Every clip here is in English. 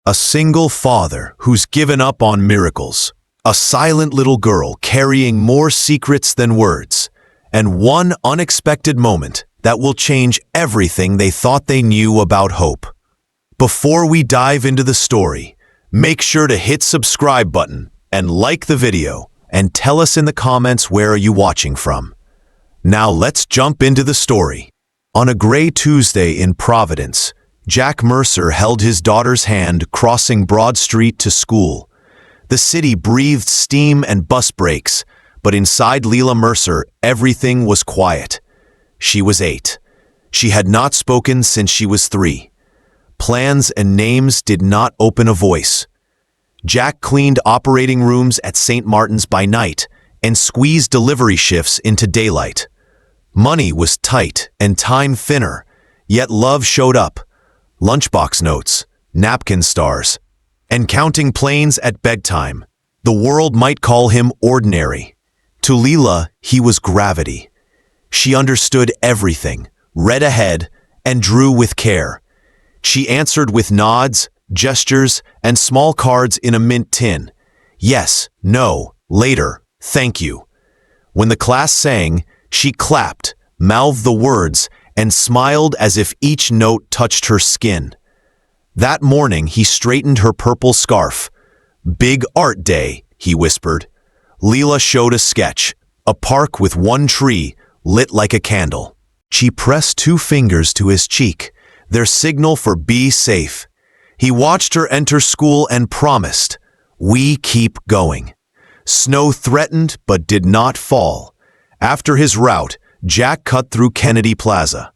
A single father who's given up on miracles. A silent little girl carrying more secrets than words. And one unexpected moment that will change everything they thought they knew about hope. Before we dive into the story, make sure to hit subscribe button and like the video and tell us in the comments where are you watching from. Now let's jump into the story. On a gray Tuesday in Providence, Jack Mercer held his daughter's hand crossing Broad Street to school. The city breathed steam and bus brakes, but inside Leila Mercer, everything was quiet. She was 8. She had not spoken since she was 3. Plans and names did not open a voice. Jack cleaned operating rooms at St. Martin's by night and squeezed delivery shifts into daylight. Money was tight and time thinner, yet love showed up. Lunchbox notes, napkin stars, and counting planes at bedtime. The world might call him ordinary. To Leila, he was gravity. She understood everything, read ahead, and drew with care. She answered with nods, gestures, and small cards in a mint tin. Yes, no, later, thank you. When the class sang, she clapped, mouthed the words, and smiled as if each note touched her skin. That morning, he straightened her purple scarf. "Big art day," he whispered. Leila showed a sketch, a park with one tree, lit like a candle. She pressed 2 fingers to his cheek, their signal for be safe. He watched her enter school and promised, "We keep going." Snow threatened but did not fall. After his route, Jack cut through Kennedy Plaza.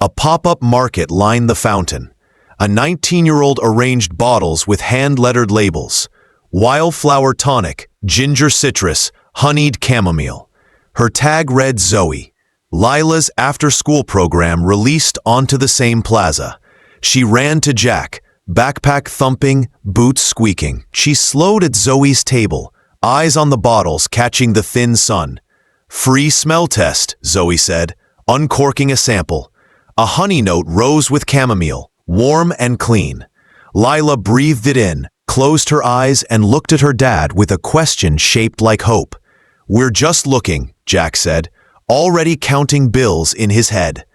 A pop-up market lined the fountain. A 19-year-old arranged bottles with hand-lettered labels. Wildflower tonic, ginger citrus, honeyed chamomile. Her tag read Zoe. Lila's after-school program released onto the same plaza. She ran to Jack, backpack thumping, boots squeaking. She slowed at Zoe's table, eyes on the bottles catching the thin sun. "Free smell test," Zoe said, uncorking a sample. A honey note rose with chamomile, warm and clean. Lila breathed it in, closed her eyes, and looked at her dad with a question shaped like hope. "We're just looking," Jack said, already counting bills in his head.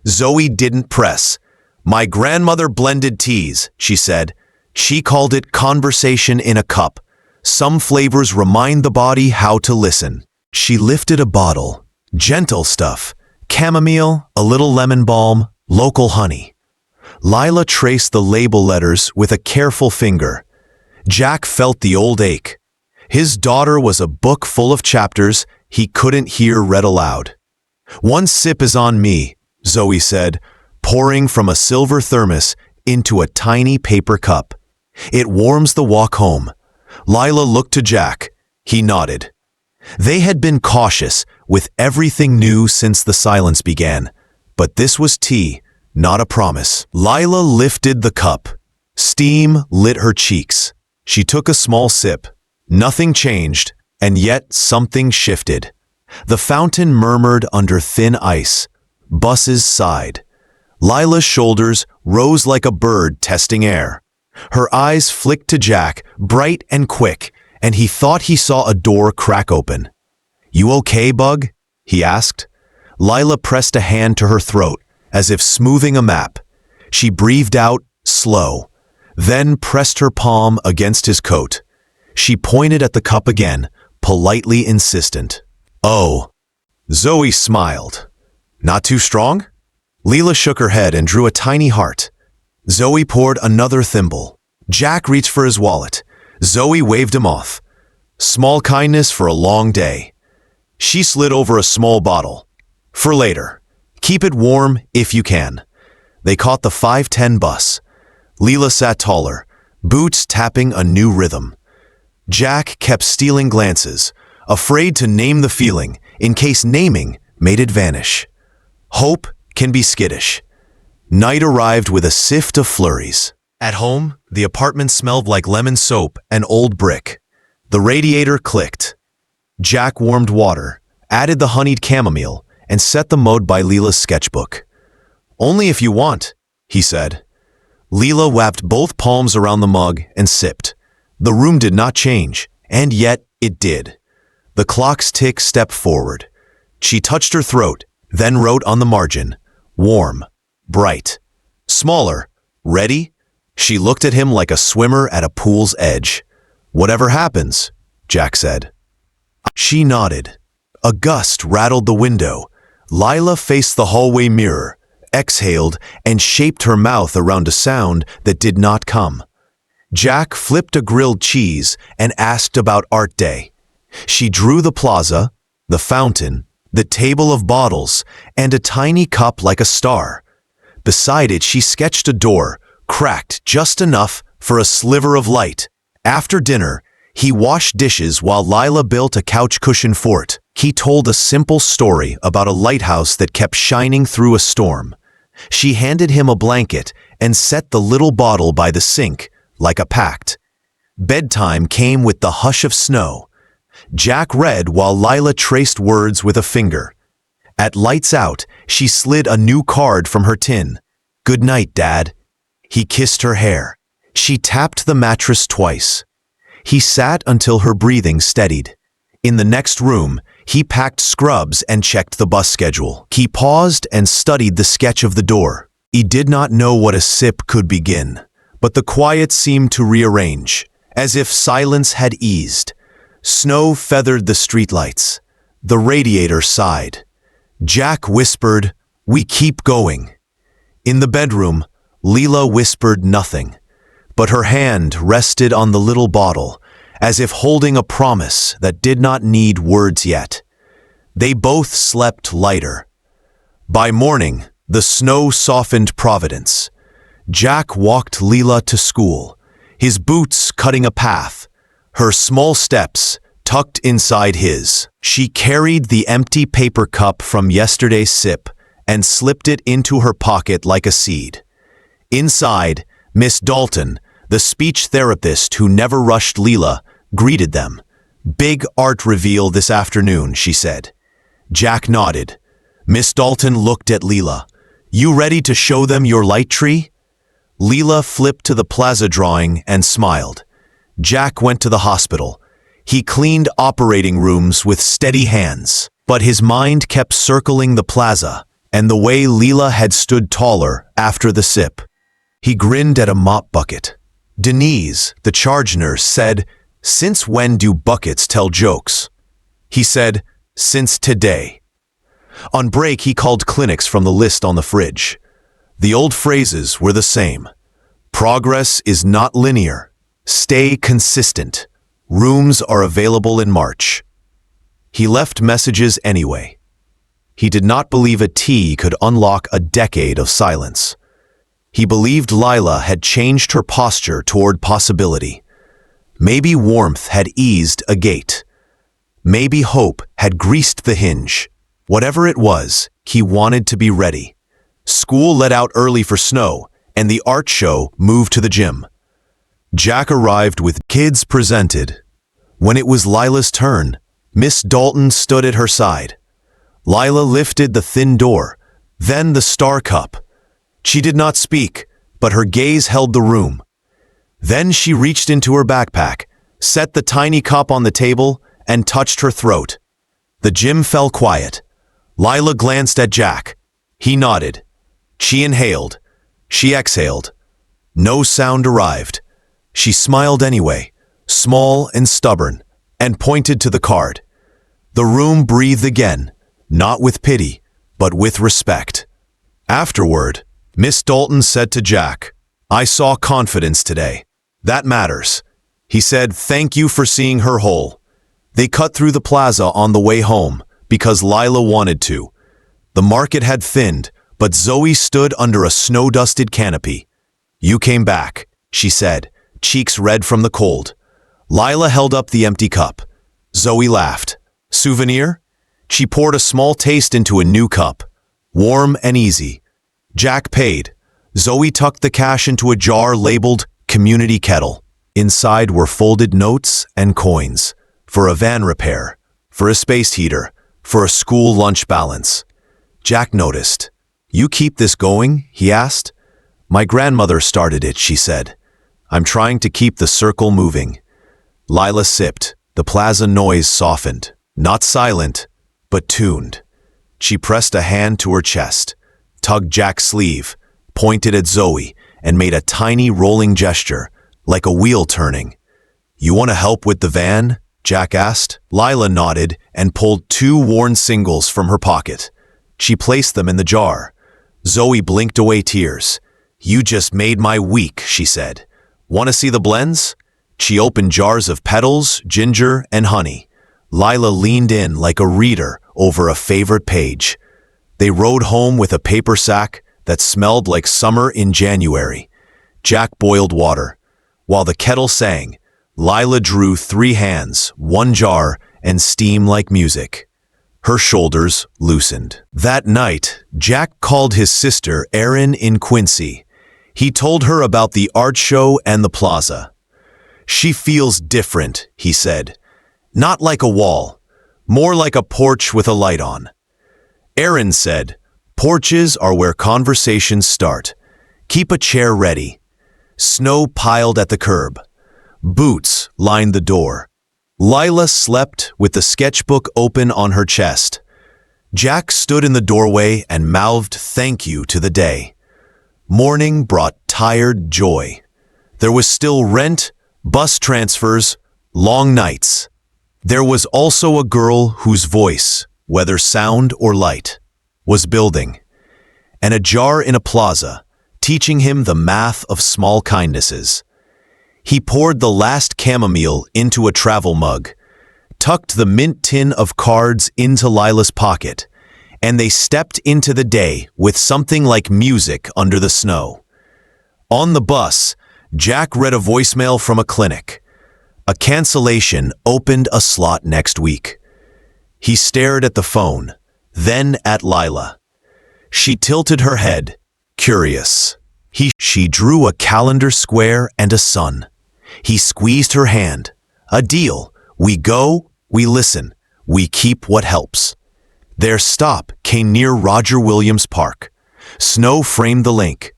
Zoe didn't press. "My grandmother blended teas," she said. She called it conversation in a cup. Some flavors remind the body how to listen. She lifted a bottle. Gentle stuff. Chamomile, a little lemon balm, local honey. Lila traced the label letters with a careful finger. Jack felt the old ache. His daughter was a book full of chapters he couldn't hear read aloud. "One sip is on me," Zoe said, pouring from a silver thermos into a tiny paper cup. "It warms the walk home." Lila looked to Jack. He nodded. They had been cautious with everything new since the silence began, but this was tea, not a promise. Lila lifted the cup. Steam lit her cheeks. She took a small sip. Nothing changed, and yet something shifted. The fountain murmured under thin ice. Buses sighed. Lila's shoulders rose like a bird testing air. Her eyes flicked to Jack, bright and quick, and he thought he saw a door crack open. "You okay, bug?" he asked. Lila pressed a hand to her throat, as if smoothing a map. She breathed out, slow, then pressed her palm against his coat. She pointed at the cup again, politely insistent. "Oh." Zoe smiled. "Not too strong?" Leila shook her head and drew a tiny heart. Zoe poured another thimble. Jack reached for his wallet. Zoe waved him off. Small kindness for a long day. She slid over a small bottle. "For later. Keep it warm if you can." They caught the 5:10 bus. Leila sat taller, boots tapping a new rhythm. Jack kept stealing glances, afraid to name the feeling in case naming made it vanish. Hope can be skittish. Night arrived with a sift of flurries. At home, the apartment smelled like lemon soap and old brick. The radiator clicked. Jack warmed water, added the honeyed chamomile, and set the mode by Leila's sketchbook. "Only if you want," he said. Leela wrapped both palms around the mug and sipped. The room did not change, and yet it did. The clock's tick stepped forward. She touched her throat, then wrote on the margin, warm, bright, smaller, ready? She looked at him like a swimmer at a pool's edge. Whatever happens, Jack said. She nodded. A gust rattled the window. Lila faced the hallway mirror, exhaled, and shaped her mouth around a sound that did not come. Jack flipped a grilled cheese and asked about art day. She drew the plaza, the fountain, the table of bottles, and a tiny cup like a star. Beside it, she sketched a door, cracked just enough for a sliver of light. After dinner, he washed dishes while Lila built a couch cushion fort. He told a simple story about a lighthouse that kept shining through a storm. She handed him a blanket and set the little bottle by the sink, like a pact. Bedtime came with the hush of snow. Jack read while Lila traced words with a finger. At lights out, she slid a new card from her tin. Good night, Dad. He kissed her hair. She tapped the mattress twice. He sat until her breathing steadied. In the next room, he packed scrubs and checked the bus schedule. He paused and studied the sketch of the door. He did not know what a sip could begin, but the quiet seemed to rearrange, as if silence had eased. Snow feathered the streetlights. The radiator sighed. Jack whispered, "We keep going." In the bedroom, Leela whispered nothing, but her hand rested on the little bottle, as if holding a promise that did not need words yet. They both slept lighter. By morning, the snow softened Providence. Jack walked Leela to school, his boots cutting a path, her small steps tucked inside his. She carried the empty paper cup from yesterday's sip and slipped it into her pocket like a seed. Inside, Miss Dalton, the speech therapist who never rushed Leela, greeted them. "Big art reveal this afternoon," she said. Jack nodded. Miss Dalton looked at Leela. "You ready to show them your light tree?" Leela flipped to the plaza drawing and smiled. Jack went to the hospital. He cleaned operating rooms with steady hands, but his mind kept circling the plaza and the way Leela had stood taller after the sip. He grinned at a mop bucket. Denise, the charge nurse, said, "Since when do buckets tell jokes?" He said, "Since today." On break, he called clinics from the list on the fridge. The old phrases were the same. Progress is not linear. Stay consistent. Rooms are available in March. He left messages anyway. He did not believe a tea could unlock a decade of silence. He believed Lila had changed her posture toward possibility. Maybe warmth had eased a gate. Maybe hope had greased the hinge. Whatever it was, he wanted to be ready. School let out early for snow, and the art show moved to the gym. Jack arrived with kids presented. When it was Lila's turn, Miss Dalton stood at her side. Lila lifted the thin door, then the star cup. She did not speak, but her gaze held the room. Then she reached into her backpack, set the tiny cup on the table, and touched her throat. The gym fell quiet. Lila glanced at Jack. He nodded. She inhaled. She exhaled. No sound arrived. She smiled anyway, small and stubborn, and pointed to the card. The room breathed again, not with pity, but with respect. Afterward, Miss Dalton said to Jack, "I saw confidence today. That matters." He said, "Thank you for seeing her whole." They cut through the plaza on the way home because Lila wanted to. The market had thinned, but Zoe stood under a snow-dusted canopy. "You came back," she said, cheeks red from the cold. Lila held up the empty cup. Zoe laughed. "Souvenir?" She poured a small taste into a new cup. Warm and easy. Jack paid. Zoe tucked the cash into a jar labeled Community Kettle. Inside were folded notes and coins. For a van repair. For a space heater. For a school lunch balance. Jack noticed. "You keep this going?" he asked. My grandmother started it, she said. I'm trying to keep the circle moving. Lila sipped. The plaza noise softened. Not silent, but tuned. She pressed a hand to her chest, tugged Jack's sleeve, pointed at Zoe, and made a tiny rolling gesture, like a wheel turning. You want to help with the van? Jack asked. Lila nodded and pulled 2 worn singles from her pocket. She placed them in the jar. Zoe blinked away tears. You just made my week, she said. Want to see the blends? She opened jars of petals, ginger, and honey. Lila leaned in like a reader over a favorite page. They rode home with a paper sack that smelled like summer in January. Jack boiled water. While the kettle sang, Lila drew 3 hands, 1 jar, and steam like music. Her shoulders loosened. That night, Jack called his sister Erin in Quincy. He told her about the art show and the plaza. She feels different, he said. Not like a wall, more like a porch with a light on. Erin said, porches are where conversations start. Keep a chair ready. Snow piled at the curb. Boots lined the door. Lila slept with the sketchbook open on her chest. Jack stood in the doorway and mouthed thank you to the day. Morning brought tired joy. There was still rent, bus transfers, long nights. There was also a girl whose voice, whether sound or light, was building, and a jar in a plaza, teaching him the math of small kindnesses. He poured the last chamomile into a travel mug, tucked the mint tin of cards into Lila's pocket, and they stepped into the day with something like music under the snow. On the bus, Jack read a voicemail from a clinic. A cancellation opened a slot next week. He stared at the phone, then at Lila. She tilted her head, curious. She drew a calendar square and a sun. He squeezed her hand. A deal. We go, we listen, we keep what helps. Their stop came near Roger Williams Park. Snow framed the link.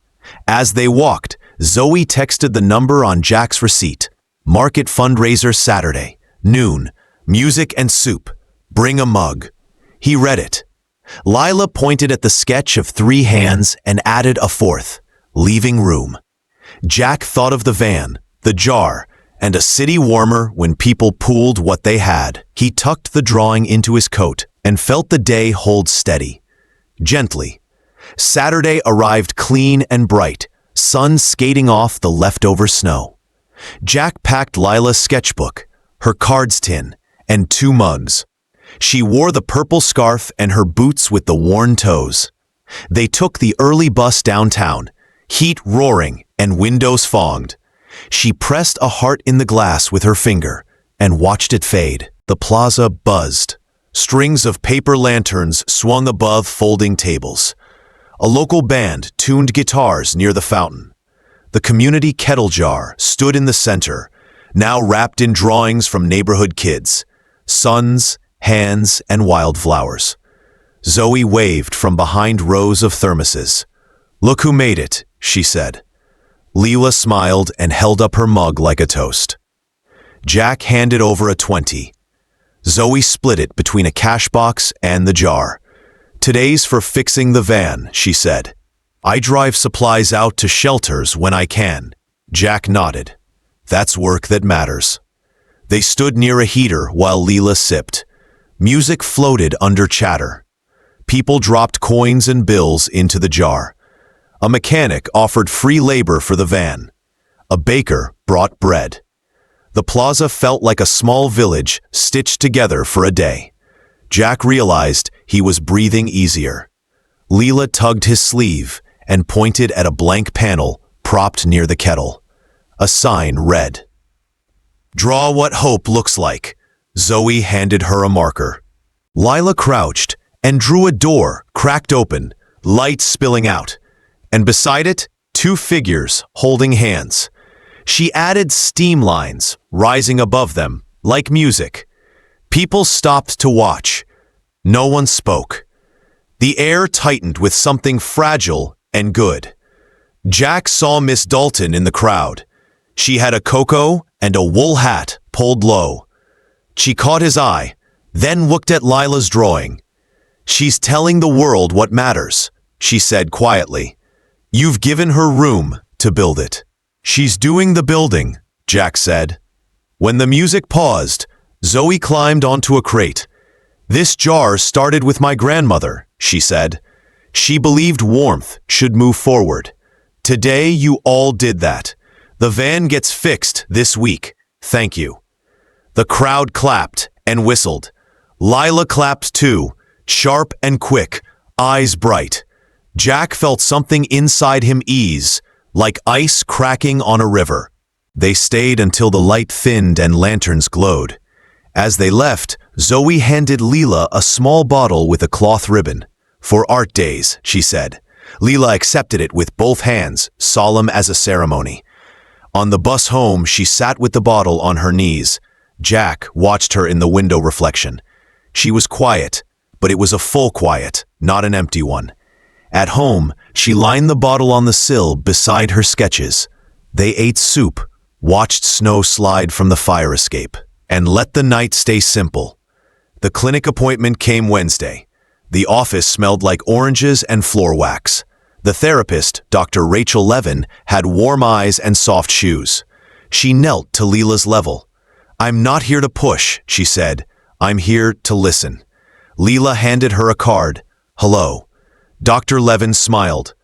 As they walked, Zoe texted the number on Jack's receipt. Market fundraiser Saturday, noon, music and soup. Bring a mug. He read it. Lila pointed at the sketch of 3 hands and added a 4th, leaving room. Jack thought of the van, the jar, and a city warmer when people pooled what they had. He tucked the drawing into his coat and felt the day hold steady. Gently. Saturday arrived clean and bright, sun skating off the leftover snow. Jack packed Lila's sketchbook, her cards tin, and 2 mugs. She wore the purple scarf and her boots with the worn toes. They took the early bus downtown, heat roaring and windows fogged. She pressed a heart in the glass with her finger and watched it fade. The plaza buzzed. Strings of paper lanterns swung above folding tables. A local band tuned guitars near the fountain. The community kettle jar stood in the center, now wrapped in drawings from neighborhood kids, suns, hands, and wildflowers. Zoe waved from behind rows of thermoses. Look who made it, she said. Lila smiled and held up her mug like a toast. Jack handed over a 20. Zoe split it between a cash box and the jar. Today's for fixing the van, she said. I drive supplies out to shelters when I can. Jack nodded. That's work that matters. They stood near a heater while Lila sipped. Music floated under chatter. People dropped coins and bills into the jar. A mechanic offered free labor for the van. A baker brought bread. The plaza felt like a small village stitched together for a day. Jack realized he was breathing easier. Lila tugged his sleeve and pointed at a blank panel propped near the kettle. A sign read, "Draw what hope looks like." Zoe handed her a marker. Lila crouched and drew a door cracked open, light spilling out, and beside it, 2 figures holding hands. She added steam lines rising above them, like music. People stopped to watch. No one spoke. The air tightened with something fragile and good. Jack saw Miss Dalton in the crowd. She had a cocoa and a wool hat pulled low. She caught his eye, then looked at Lila's drawing. "She's telling the world what matters," she said quietly. "You've given her room to build it." "She's doing the building," Jack said. When the music paused, Zoe climbed onto a crate. "This jar started with my grandmother," she said. "She believed warmth should move forward. Today you all did that. The van gets fixed this week. Thank you." The crowd clapped and whistled. Lila clapped too, sharp and quick, eyes bright. Jack felt something inside him ease, like ice cracking on a river. They stayed until the light thinned and lanterns glowed. As they left, Zoe handed Lila a small bottle with a cloth ribbon. "For art days," she said. Lila accepted it with both hands, solemn as a ceremony. On the bus home, she sat with the bottle on her knees. Jack watched her in the window reflection. She was quiet, but it was a full quiet, not an empty one. At home, she lined the bottle on the sill beside her sketches. They ate soup, watched snow slide from the fire escape, and let the night stay simple. The clinic appointment came Wednesday. The office smelled like oranges and floor wax. The therapist, Dr. Rachel Levin, had warm eyes and soft shoes. She knelt to Lila's level. "I'm not here to push," she said. "I'm here to listen." Lila handed her a card. "Hello." Dr. Levin smiled.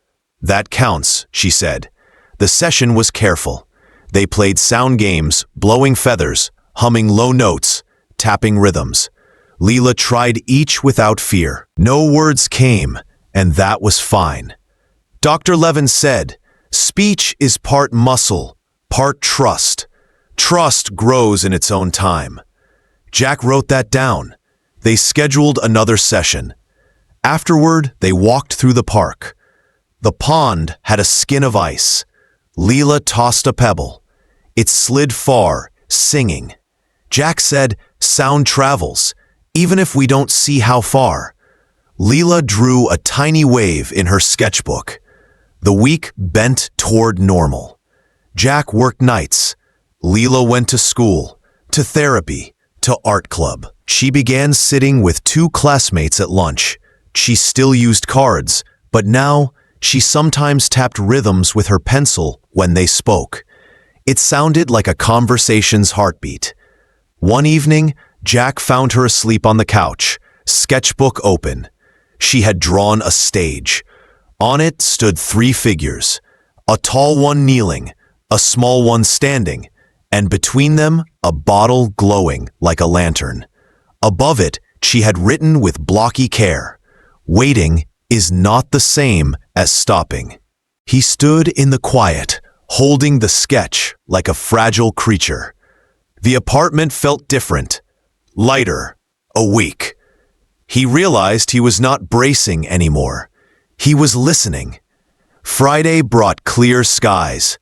"That counts," she said. The session was careful. They played sound games, blowing feathers, humming low notes, tapping rhythms. Lila tried each without fear. No words came, and that was fine. Dr. Levin said, "Speech is part muscle, part trust. Trust grows in its own time." Jack wrote that down. They scheduled another session. Afterward, they walked through the park. The pond had a skin of ice. Lila tossed a pebble. It slid far, singing. Jack said, "Sound travels, even if we don't see how far." Lila drew a tiny wave in her sketchbook. The week bent toward normal. Jack worked nights. Lila went to school, to therapy, to art club. She began sitting with two classmates at lunch. She still used cards, but now she sometimes tapped rhythms with her pencil when they spoke. It sounded like a conversation's heartbeat. One evening, Jack found her asleep on the couch, sketchbook open. She had drawn a stage. On it stood 3 figures, a tall one kneeling, a small one standing, and between them a bottle glowing like a lantern. Above it, she had written with blocky care, "Waiting is not the same as stopping." He stood in the quiet, holding the sketch like a fragile creature. The apartment felt different, lighter, awake. He realized he was not bracing anymore. He was listening. Friday brought clear skies.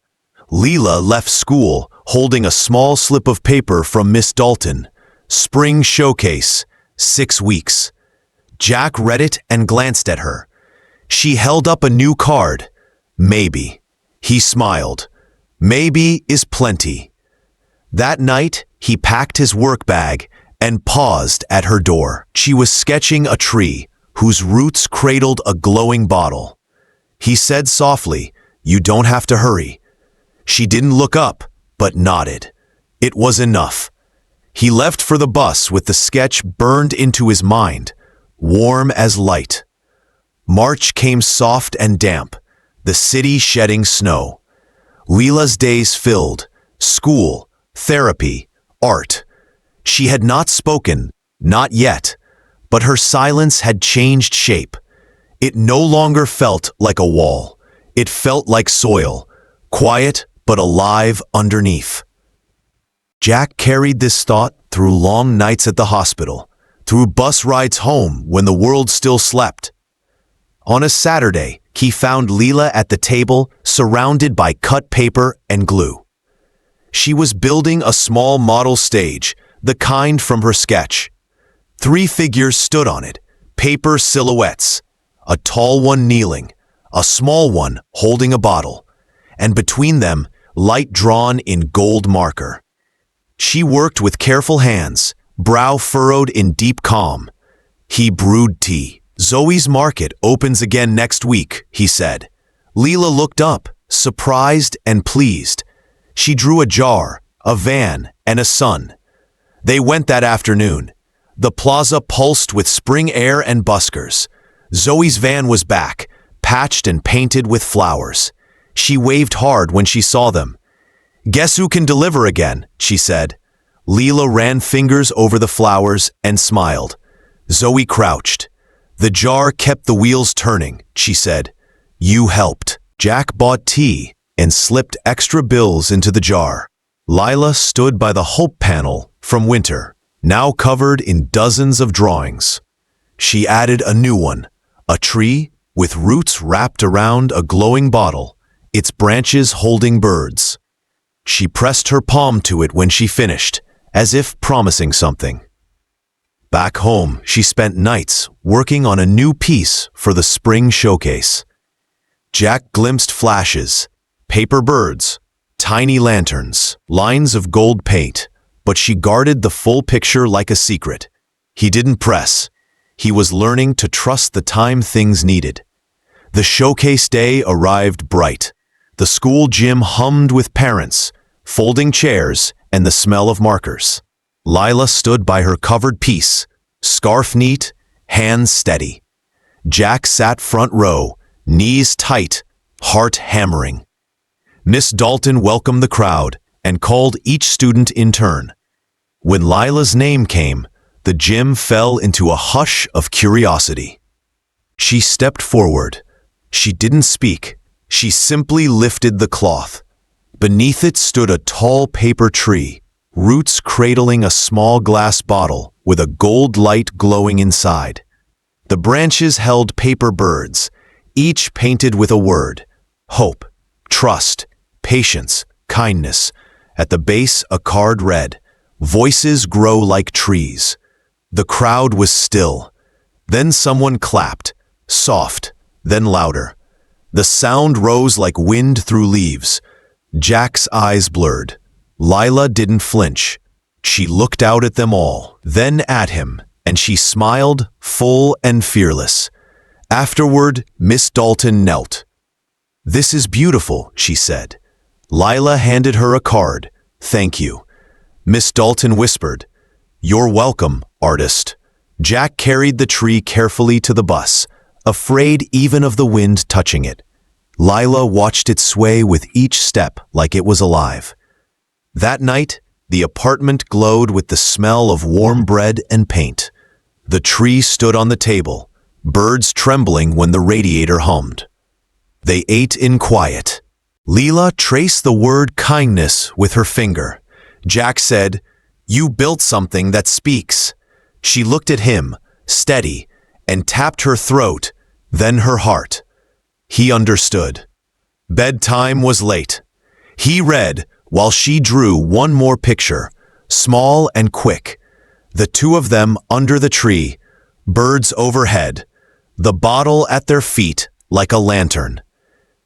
Lila left school holding a small slip of paper from Miss Dalton. Spring showcase, 6 weeks. Jack read it and glanced at her. She held up a new card. Maybe. He smiled. Maybe is plenty. That night, he packed his work bag and paused at her door. She was sketching a tree whose roots cradled a glowing bottle. He said softly, "You don't have to hurry." She didn't look up, but nodded. It was enough. He left for the bus with the sketch burned into his mind, warm as light. March came soft and damp, the city shedding snow. Lila's days filled, school, therapy, art. She had not spoken, not yet, but her silence had changed shape. It no longer felt like a wall. It felt like soil, quiet but alive underneath. Jack carried this thought through long nights at the hospital, through bus rides home when the world still slept. On a Saturday, he found Lila at the table, surrounded by cut paper and glue. She was building a small model stage, the kind from her sketch. 3 figures stood on it, paper silhouettes, a tall one kneeling, a small one holding a bottle, and between them, light drawn in gold marker. She worked with careful hands, brow furrowed in deep calm. He brewed tea. "Zoe's market opens again next week," he said. Leela looked up, surprised and pleased. She drew a jar, a van, and a sun. They went that afternoon. The plaza pulsed with spring air and buskers. Zoe's van was back, patched and painted with flowers. She waved hard when she saw them. "Guess who can deliver again?" she said. Leela ran fingers over the flowers and smiled. Zoe crouched. "The jar kept the wheels turning," she said. "You helped." Jack bought tea and slipped extra bills into the jar. Lila stood by the hope panel from winter, now covered in dozens of drawings. She added a new one, a tree with roots wrapped around a glowing bottle, its branches holding birds. She pressed her palm to it when she finished, as if promising something. Back home, she spent nights working on a new piece for the spring showcase. Jack glimpsed flashes, paper birds, tiny lanterns, lines of gold paint, but she guarded the full picture like a secret. He didn't press. He was learning to trust the time things needed. The showcase day arrived bright. The school gym hummed with parents, folding chairs, and the smell of markers. Lila stood by her covered piece, scarf neat, hands steady. Jack sat front row, knees tight, heart hammering. Miss Dalton welcomed the crowd and called each student in turn. When Lila's name came, the gym fell into a hush of curiosity. She stepped forward. She didn't speak. She simply lifted the cloth. Beneath it stood a tall paper tree, roots cradling a small glass bottle with a gold light glowing inside. The branches held paper birds, each painted with a word: hope, trust, patience, kindness. At the base, a card read, "Voices grow like trees." The crowd was still. Then someone clapped, soft, then louder. The sound rose like wind through leaves. Jack's eyes blurred. Lila didn't flinch. She looked out at them all, then at him, and she smiled, full and fearless. Afterward, Miss Dalton knelt. "This is beautiful," she said. Lila handed her a card. "Thank you." Miss Dalton whispered, "You're welcome, artist." Jack carried the tree carefully to the bus, afraid even of the wind touching it. Lila watched it sway with each step like it was alive. That night, the apartment glowed with the smell of warm bread and paint. The tree stood on the table, birds trembling when the radiator hummed. They ate in quiet. Leela traced the word kindness with her finger. Jack said, "You built something that speaks." She looked at him, steady, and tapped her throat, then her heart. He understood. Bedtime was late. He read while she drew one more picture, small and quick. The two of them under the tree, birds overhead, the bottle at their feet like a lantern.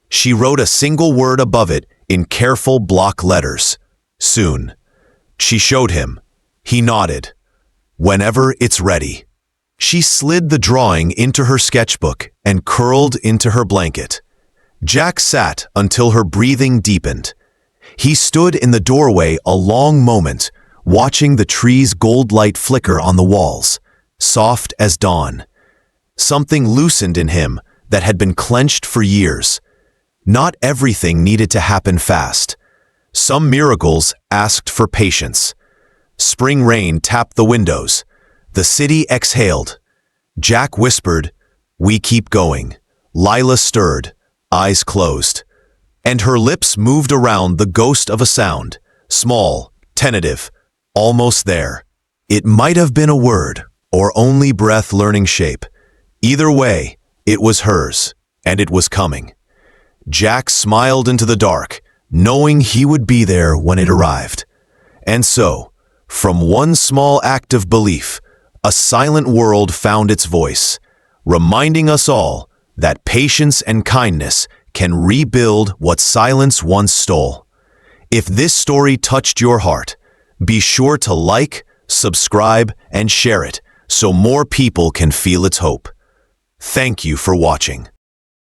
She wrote a single word above it in careful block letters, "Soon." She showed him. He nodded. "Whenever it's ready." She slid the drawing into her sketchbook and curled into her blanket. Jack sat until her breathing deepened. He stood in the doorway a long moment, watching the tree's gold light flicker on the walls, soft as dawn. Something loosened in him that had been clenched for years. Not everything needed to happen fast. Some miracles asked for patience. Spring rain tapped the windows. The city exhaled. Jack whispered, "We keep going." Lila stirred, eyes closed, and her lips moved around the ghost of a sound, small, tentative, almost there. It might have been a word, or only breath learning shape. Either way, it was hers, and it was coming. Jack smiled into the dark, knowing he would be there when it arrived. And so, from one small act of belief, a silent world found its voice, reminding us all that patience and kindness can rebuild what silence once stole. If this story touched your heart, be sure to like, subscribe, and share it so more people can feel its hope. Thank you for watching.